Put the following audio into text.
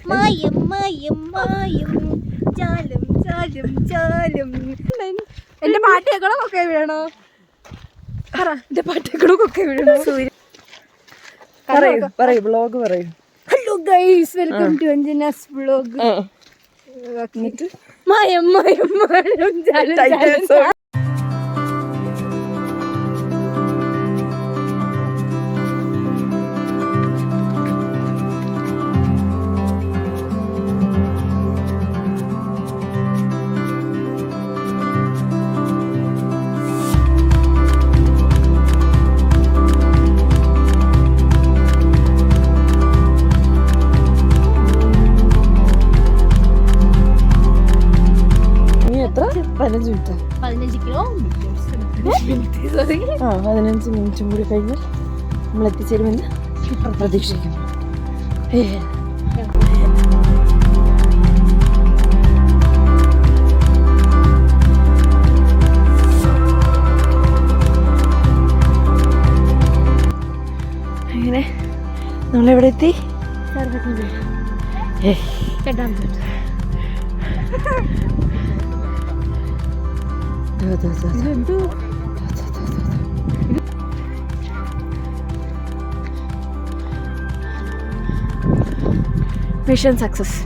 മായം മായം മായം ജാലം ജാലം ജാലം. എന്റെ പാട്ടേക്കളോ ഒക്കെ വീഴണോ? എന്റെ പാട്ടേക്കളോ ഒക്കെ വീഴണോ? പറയൂ ബ്ലോഗ് പറയൂ. Hello guys, welcome to Anjana's vlog. മായം മായം മായം ജാലം ജാലം. എത്ര 15 മിനിറ്റ് 15 മിനിറ്റും കൂടി കഴിഞ്ഞ് നമ്മൾ എത്തിച്ചേരുമെന്ന് പ്രതീക്ഷിക്കുന്നു. അങ്ങനെ നമ്മളെവിടെ എത്തി? Mission success.